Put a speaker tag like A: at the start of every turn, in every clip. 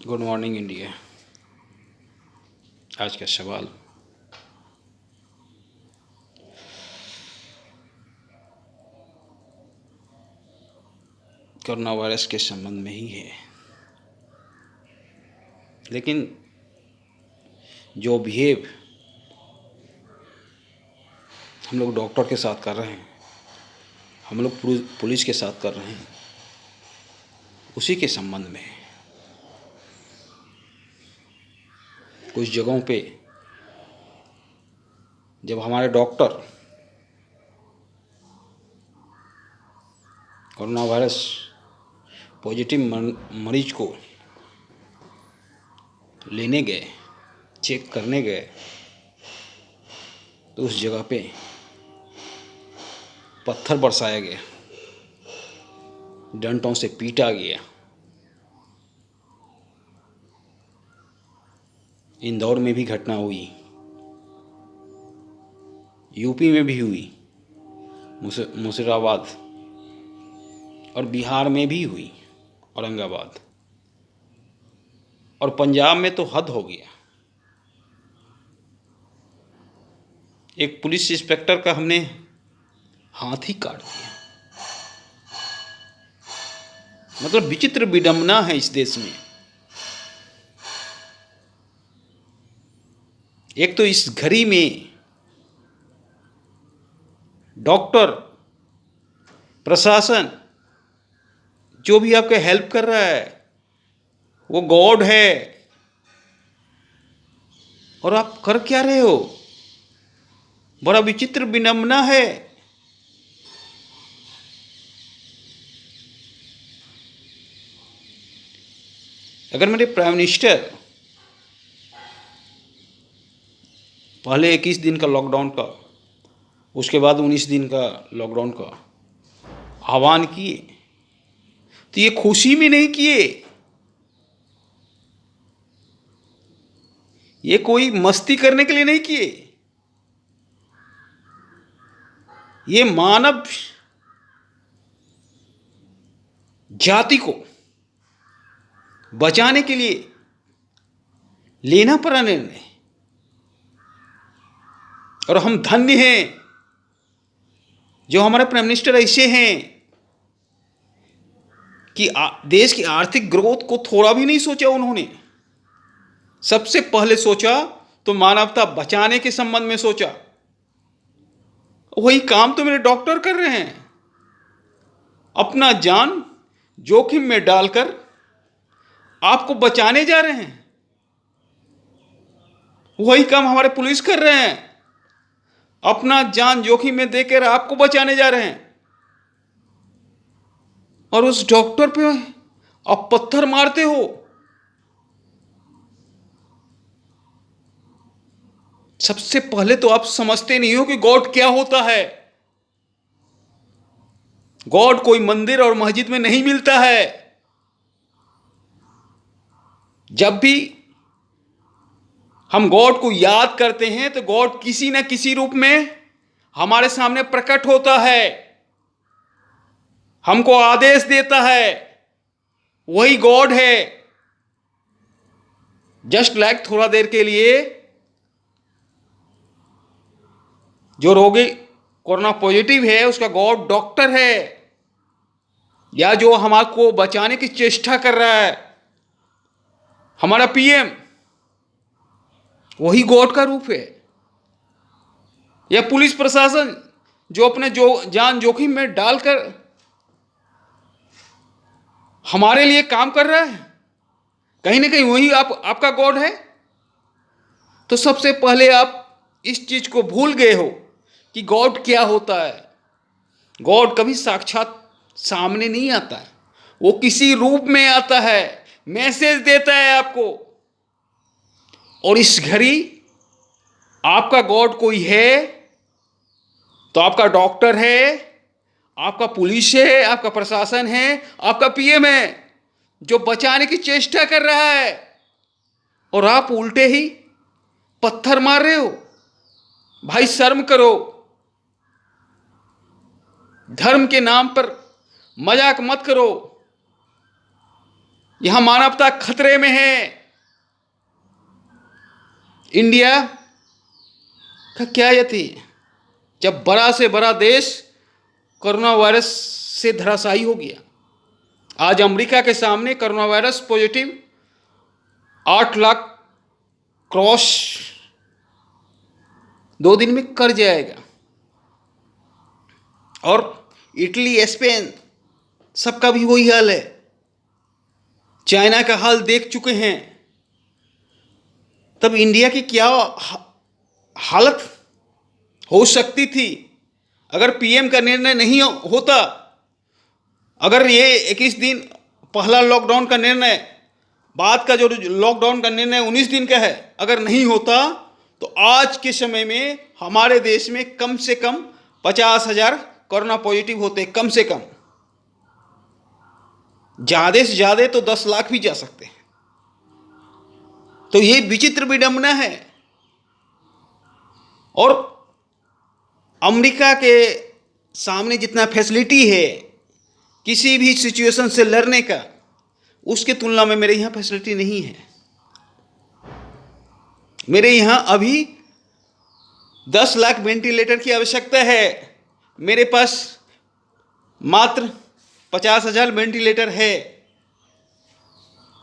A: Good morning India. आज का सवाल कोरोना वायरस के संबंध में ही है, लेकिन जो बिहेव हम लोग डॉक्टर के साथ कर रहे हैं, हम लोग पुलिस के साथ कर रहे हैं, उसी के संबंध में है। कुछ जगहों पे जब हमारे डॉक्टर कोरोना वायरस पॉजिटिव मरीज को लेने गए, चेक करने गए, तो उस जगह पे पत्थर बरसाया गया, डंडों से पीटा गया। इंदौर में भी घटना हुई, यूपी में भी हुई, मुर्शिदाबाद और बिहार में भी हुई, औरंगाबाद, और पंजाब में तो हद हो गया। एक पुलिस इंस्पेक्टर का हमने हाथ ही काट दिया। मतलब विचित्र विडंबना है इस देश में। एक तो इस घड़ी में डॉक्टर, प्रशासन जो भी आपके हेल्प कर रहा है वो गॉड है, और आप कर क्या रहे हो? बड़ा विचित्र विडंबना है। अगर मेरे प्राइम मिनिस्टर पहले 21 दिन का लॉकडाउन का, उसके बाद 19 दिन का लॉकडाउन का आह्वान किए, तो ये खुशी में नहीं किए, ये कोई मस्ती करने के लिए नहीं किए। ये मानव जाति को बचाने के लिए लेना पड़ा निर्णय। और हम धन्य हैं जो हमारे प्राइम मिनिस्टर ऐसे हैं कि देश की आर्थिक ग्रोथ को थोड़ा भी नहीं सोचा उन्होंने। सबसे पहले सोचा तो मानवता बचाने के संबंध में सोचा। वही काम तो मेरे डॉक्टर कर रहे हैं, अपना जान जोखिम में डालकर आपको बचाने जा रहे हैं। वही काम हमारे पुलिस कर रहे हैं, अपना जान जोखिम में देकर आपको बचाने जा रहे हैं। और उस डॉक्टर पे आप पत्थर मारते हो। सबसे पहले तो आप समझते नहीं हो कि गॉड क्या होता है। गॉड कोई मंदिर और मस्जिद में नहीं मिलता है। जब भी हम गॉड को याद करते हैं तो गॉड किसी न किसी रूप में हमारे सामने प्रकट होता है, हमको आदेश देता है। वही गॉड है। जस्ट लाइक थोड़ा देर के लिए जो रोगी कोरोना पॉजिटिव है उसका गॉड डॉक्टर है, या जो हमारे को बचाने की चेष्टा कर रहा है हमारा पीएम, वही गॉड का रूप है। या पुलिस प्रशासन जो अपने जान जोखिम में डालकर हमारे लिए काम कर रहा है, कहीं ना कहीं वही आपका गॉड है। तो सबसे पहले आप इस चीज को भूल गए हो कि गॉड क्या होता है। गॉड कभी साक्षात सामने नहीं आता है, वो किसी रूप में आता है, मैसेज देता है आपको। और इस घड़ी आपका गॉड कोई है तो आपका डॉक्टर है, आपका पुलिस है, आपका प्रशासन है, आपका पीएम है जो बचाने की चेष्टा कर रहा है, और आप उल्टे ही पत्थर मार रहे हो। भाई शर्म करो। धर्म के नाम पर मजाक मत करो। यहां मानवता खतरे में है। इंडिया का क्या यति जब बड़ा से बड़ा देश कोरोना वायरस से धराशायी हो गया। आज अमेरिका के सामने corona virus positive 8 lakh cross 2 दिन में कर जाएगा। और इटली, स्पेन, सबका भी वही हाल है। चाइना का हाल देख चुके हैं। तब इंडिया की क्या हालत हो सकती थी अगर पीएम का निर्णय नहीं होता। अगर ये 21 दिन पहला लॉकडाउन का निर्णय, बाद का जो लॉकडाउन का निर्णय 19 दिन का है, अगर नहीं होता तो आज के समय में हमारे देश में कम से कम 50,000 कोरोना पॉजिटिव होते, कम से कम। ज़्यादा से ज़्यादा तो 10 लाख भी जा सकते हैं। तो ये विचित्र विडंबना है। और अमेरिका के सामने जितना फैसिलिटी है किसी भी सिचुएशन से लड़ने का, उसके तुलना में मेरे यहाँ फैसिलिटी नहीं है। मेरे यहाँ अभी 10 लाख वेंटिलेटर की आवश्यकता है। मेरे पास मात्र 50,000 वेंटिलेटर है।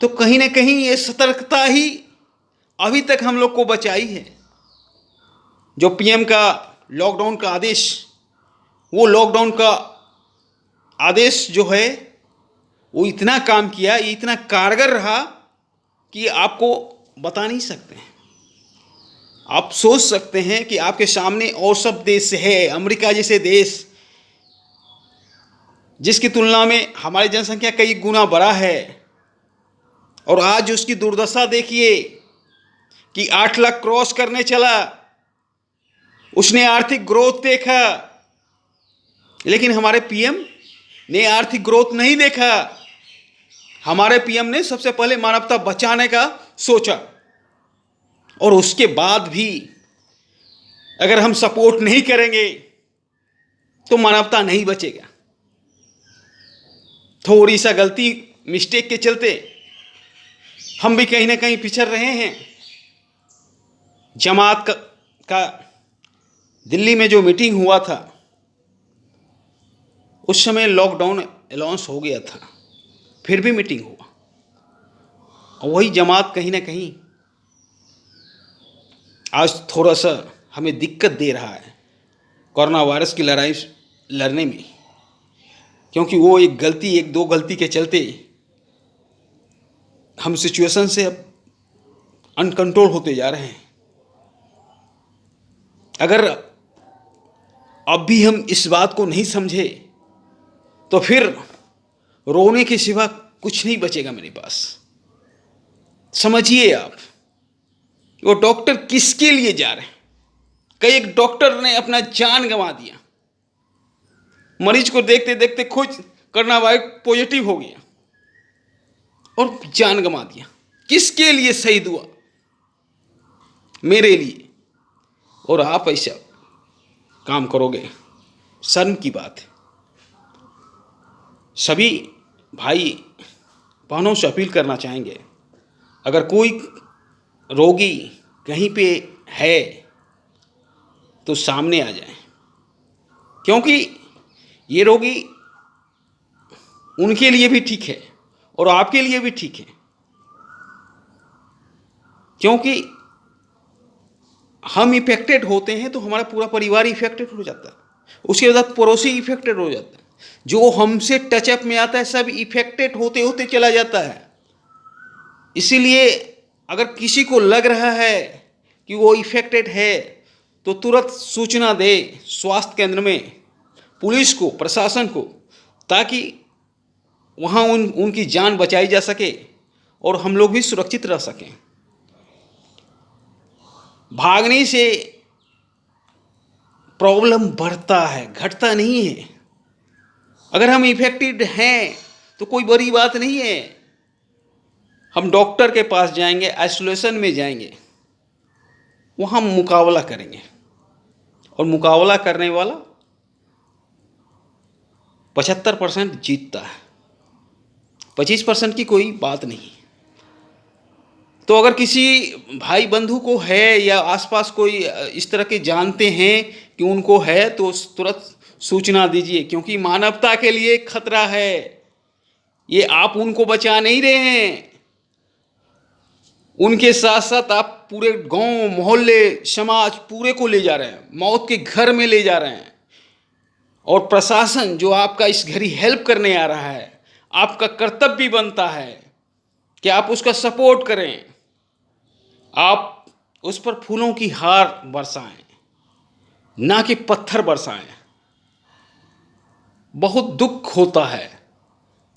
A: तो कहीं ना कहीं ये सतर्कता ही अभी तक हम लोग को बचाई है। जो पीएम का लॉकडाउन का आदेश, वो लॉकडाउन का आदेश जो है वो इतना काम किया, ये इतना कारगर रहा कि आपको बता नहीं सकते हैं। आप सोच सकते हैं कि आपके सामने और सब देश है, अमेरिका जैसे देश जिसकी तुलना में हमारी जनसंख्या कई गुना बड़ा है, और आज उसकी दुर्दशा देखिए कि 8 लाख क्रॉस करने चला। उसने आर्थिक ग्रोथ देखा, लेकिन हमारे पीएम ने आर्थिक ग्रोथ नहीं देखा। हमारे पीएम ने सबसे पहले मानवता बचाने का सोचा, और उसके बाद भी अगर हम सपोर्ट नहीं करेंगे तो मानवता नहीं बचेगा। थोड़ी सा गलती, मिस्टेक के चलते हम भी कहीं ना कहीं पिछड़ रहे हैं। जमात का दिल्ली में जो मीटिंग हुआ था, उस समय लॉकडाउन अनाउंस हो गया था, फिर भी मीटिंग हुआ। और वही जमात कहीं ना कहीं आज थोड़ा सा हमें दिक्कत दे रहा है कोरोना वायरस की लड़ाई लड़ने में, क्योंकि वो एक दो गलती के चलते हम सिचुएशन से अब अनकंट्रोल होते जा रहे हैं। अगर अब भी हम इस बात को नहीं समझे तो फिर रोने के सिवा कुछ नहीं बचेगा मेरे पास। समझिए आप, वो डॉक्टर किसके लिए जा रहे हैं। कई एक डॉक्टर ने अपना जान गंवा दिया, मरीज को देखते देखते खुद कोरोना वायरस पॉजिटिव हो गया और जान गंवा दिया। किसके लिए शहीद हुआ? मेरे लिए। और आप ऐसा काम करोगे, शर्म की बात है। सभी भाई बहनों से अपील करना चाहेंगे, अगर कोई रोगी कहीं पे है तो सामने आ जाए, क्योंकि ये रोगी उनके लिए भी ठीक है और आपके लिए भी ठीक है। क्योंकि हम इफेक्टेड होते हैं तो हमारा पूरा परिवार इफेक्टेड हो जाता है, उसके बाद पड़ोसी इफेक्टेड हो जाता है, जो हमसे टचअप में आता है सब इफेक्टेड होते होते चला जाता है। इसीलिए अगर किसी को लग रहा है कि वो इफेक्टेड है तो तुरंत सूचना दे स्वास्थ्य केंद्र में, पुलिस को, प्रशासन को, ताकि वहाँ उनकी जान बचाई जा सके और हम लोग भी सुरक्षित रह सकें। भागने से प्रॉब्लम बढ़ता है, घटता नहीं है। अगर हम इफेक्टेड हैं तो कोई बड़ी बात नहीं है, हम डॉक्टर के पास जाएंगे, आइसोलेशन में जाएंगे, वहाँ मुकाबला करेंगे, और मुकाबला करने वाला 75% जीतता है। 25% की कोई बात नहीं। तो अगर किसी भाई बंधु को है या आसपास कोई इस तरह के जानते हैं कि उनको है, तो तुरंत सूचना दीजिए, क्योंकि मानवता के लिए खतरा है। ये आप उनको बचा नहीं रहे हैं, उनके साथ साथ आप पूरे गांव, मोहल्ले, समाज पूरे को ले जा रहे हैं, मौत के घर में ले जा रहे हैं। और प्रशासन जो आपका इस घड़ी हेल्प करने आ रहा है, आपका कर्तव्य भी बनता है कि आप उसका सपोर्ट करें, आप उस पर फूलों की हार बरसाएं, ना कि पत्थर बरसाएं। बहुत दुख होता है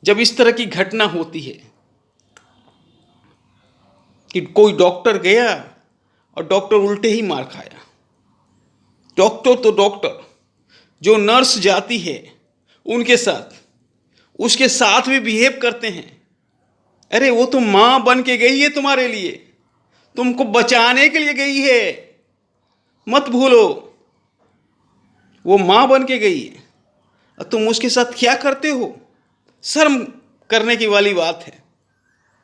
A: जब इस तरह की घटना होती है कि कोई डॉक्टर गया और डॉक्टर उल्टे ही मार खाया। डॉक्टर तो डॉक्टर, जो नर्स जाती है उनके साथ, उसके साथ भी बिहेव करते हैं। अरे वो तो माँ बन के गई है तुम्हारे लिए, तुमको बचाने के लिए गई है, मत भूलो। वो माँ बन के गई है और तुम उसके साथ क्या करते हो? शर्म करने की वाली बात है।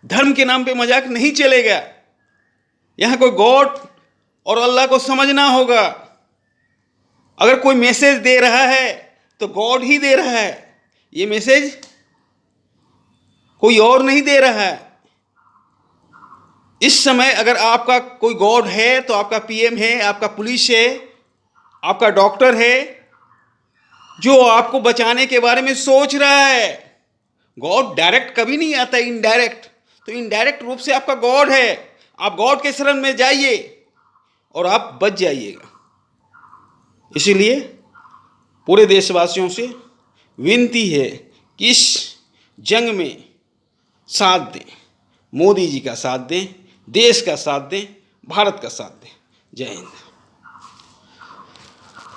A: धर्म के नाम पे मजाक नहीं चलेगा। यहाँ कोई गॉड और अल्लाह को समझना होगा। अगर कोई मैसेज दे रहा है तो गॉड ही दे रहा है, ये मैसेज कोई और नहीं दे रहा है। इस समय अगर आपका कोई गॉड है तो आपका पीएम है, आपका पुलिस है, आपका डॉक्टर है, जो आपको बचाने के बारे में सोच रहा है। गॉड डायरेक्ट कभी नहीं आता, इनडायरेक्ट। तो इनडायरेक्ट रूप से आपका गॉड है। आप गॉड के शरण में जाइए और आप बच जाइएगा। इसीलिए पूरे देशवासियों से विनती है कि इस जंग में साथ दें, मोदी जी का साथ दें, देश का साथ दें, भारत का साथ दें। जय हिंद।